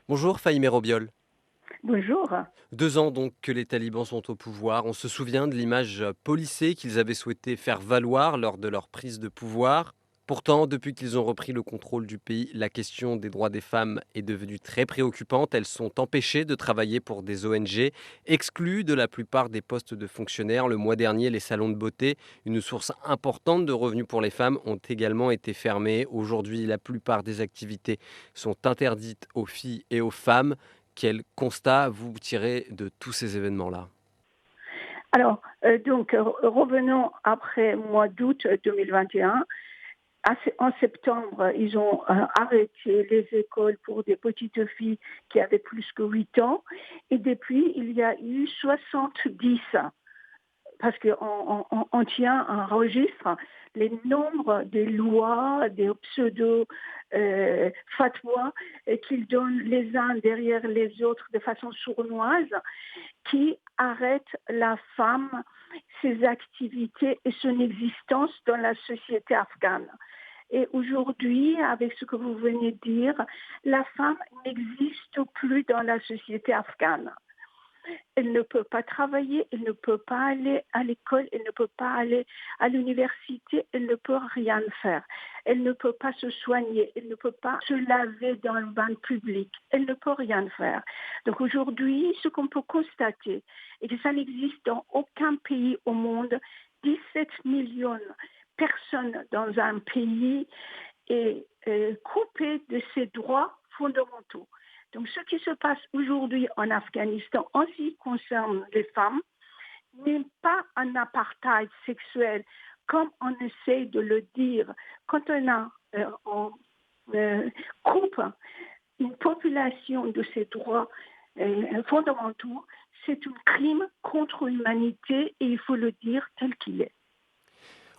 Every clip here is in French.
Bonjour Fahimé Robiol. Bonjour. 2 ans donc que les talibans sont au pouvoir. On se souvient de l'image policée qu'ils avaient souhaité faire valoir lors de leur prise de pouvoir. Pourtant, depuis qu'ils ont repris le contrôle du pays, la question des droits des femmes est devenue très préoccupante. Elles sont empêchées de travailler pour des ONG, exclues de la plupart des postes de fonctionnaires. Le mois dernier, les salons de beauté, une source importante de revenus pour les femmes, ont également été fermés. Aujourd'hui, la plupart des activités sont interdites aux filles et aux femmes. Quel constat vous tirez de tous ces événements-là? Alors, revenons après mois d'août 2021. En septembre, ils ont arrêté les écoles pour des petites filles qui avaient plus que 8 ans. Et depuis, il y a eu 70, parce qu'on tient un registre, les nombres des lois, des pseudo fatwas qu'ils donnent les uns derrière les autres de façon sournoise, qui arrête la femme, ses activités et son existence dans la société afghane. Et aujourd'hui, avec ce que vous venez de dire, la femme n'existe plus dans la société afghane. Elle ne peut pas travailler, elle ne peut pas aller à l'école, elle ne peut pas aller à l'université, elle ne peut rien faire. Elle ne peut pas se soigner, elle ne peut pas se laver dans le bain public, elle ne peut rien faire. Donc aujourd'hui, ce qu'on peut constater, et que ça n'existe dans aucun pays au monde, 17 millions de personnes dans un pays est coupée de ses droits fondamentaux. Donc, ce qui se passe aujourd'hui en Afghanistan, en ce qui concerne les femmes, n'est pas un apartheid sexuel, comme on essaie de le dire. Quand on coupe une population de ses droits fondamentaux, c'est un crime contre l'humanité et il faut le dire tel qu'il est.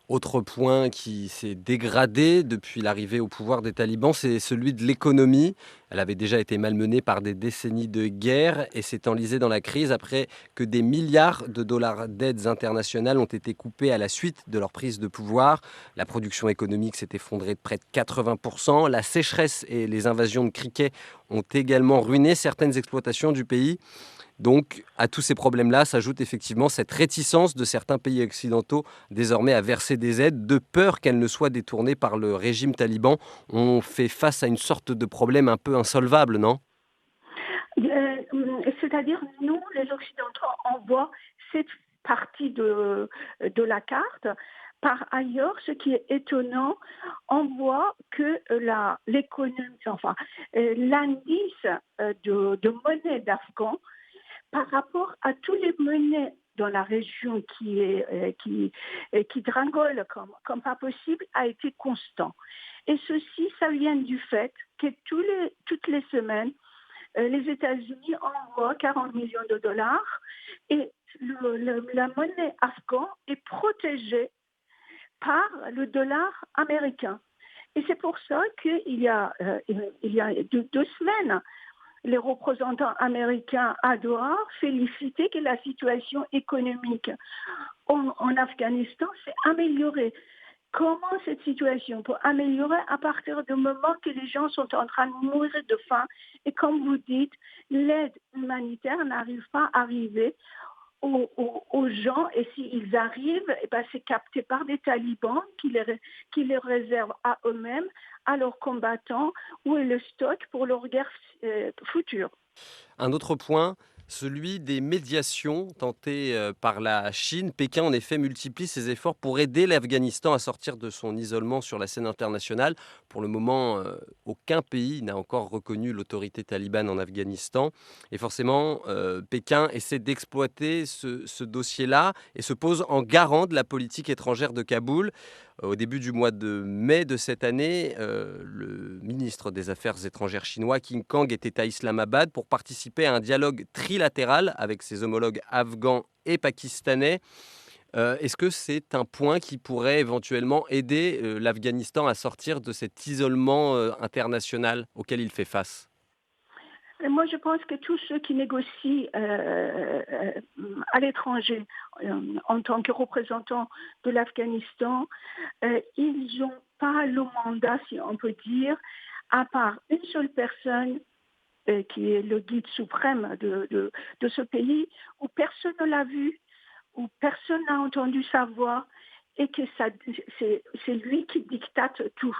Autre point qui s'est dégradé depuis l'arrivée au pouvoir des talibans, c'est celui de l'économie. Elle avait déjà été malmenée par des décennies de guerre et s'est enlisée dans la crise après que des milliards de dollars d'aides internationales ont été coupés à la suite de leur prise de pouvoir. La production économique s'est effondrée de près de 80%. La sécheresse et les invasions de criquets ont également ruiné certaines exploitations du pays. Donc, à tous ces problèmes-là s'ajoute effectivement cette réticence de certains pays occidentaux désormais à verser des aides, de peur qu'elles ne soient détournées par le régime taliban. On fait face à une sorte de problème un peu insolvable, non? C'est-à-dire, nous, les Occidentaux, on voit cette partie de la carte. Par ailleurs, ce qui est étonnant, on voit que l'économie, enfin, l'indice de monnaie d'Afghan par rapport à tous les monnaies dans la région qui dringole comme pas possible, a été constant. Et ceci, ça vient du fait que toutes les semaines, les États-Unis envoient 40 millions de dollars et la monnaie afghane est protégée par le dollar américain. Et c'est pour ça il y a 2 semaines, les représentants américains à Doha félicitaient que la situation économique en Afghanistan s'est améliorée. Comment cette situation peut améliorer à partir du moment que les gens sont en train de mourir de faim et comme vous dites, l'aide humanitaire n'arrive pas à arriver aux gens et s'ils arrivent, eh ben, c'est capté par des talibans qui les réservent à eux-mêmes, à leurs combattants ou le stock pour leur guerre future. Un autre point, celui des médiations tentées par la Chine. Pékin, en effet, multiplie ses efforts pour aider l'Afghanistan à sortir de son isolement sur la scène internationale. Pour le moment, aucun pays n'a encore reconnu l'autorité talibane en Afghanistan. Et forcément, Pékin essaie d'exploiter ce dossier-là et se pose en garant de la politique étrangère de Kaboul. Au début du mois de mai de cette année, le ministre des Affaires étrangères chinois, King Kang, était à Islamabad pour participer à un dialogue trilatéral avec ses homologues afghans et pakistanais. Est-ce que c'est un point qui pourrait éventuellement aider l'Afghanistan à sortir de cet isolement international auquel il fait face? Et moi, je pense que tous ceux qui négocient à l'étranger en tant que représentants de l'Afghanistan, ils n'ont pas le mandat, si on peut dire, à part une seule personne qui est le guide suprême de ce pays, où personne ne l'a vu, où personne n'a entendu sa voix, et que c'est lui qui dictate tout.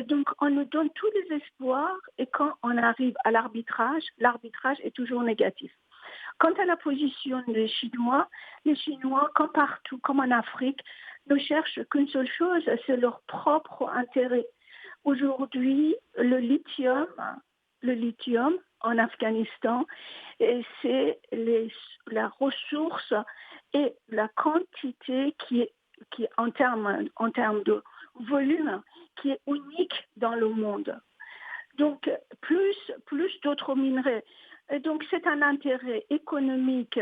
Donc, on nous donne tous les espoirs, et quand on arrive à l'arbitrage est toujours négatif. Quant à la position des Chinois, les Chinois, comme partout, comme en Afrique, ne cherchent qu'une seule chose, c'est leur propre intérêt. Aujourd'hui, le lithium en Afghanistan, et c'est la ressource et la quantité qui est en termes de volume, qui est unique dans le monde. Donc, plus d'autres minerais. Et donc, c'est un intérêt économique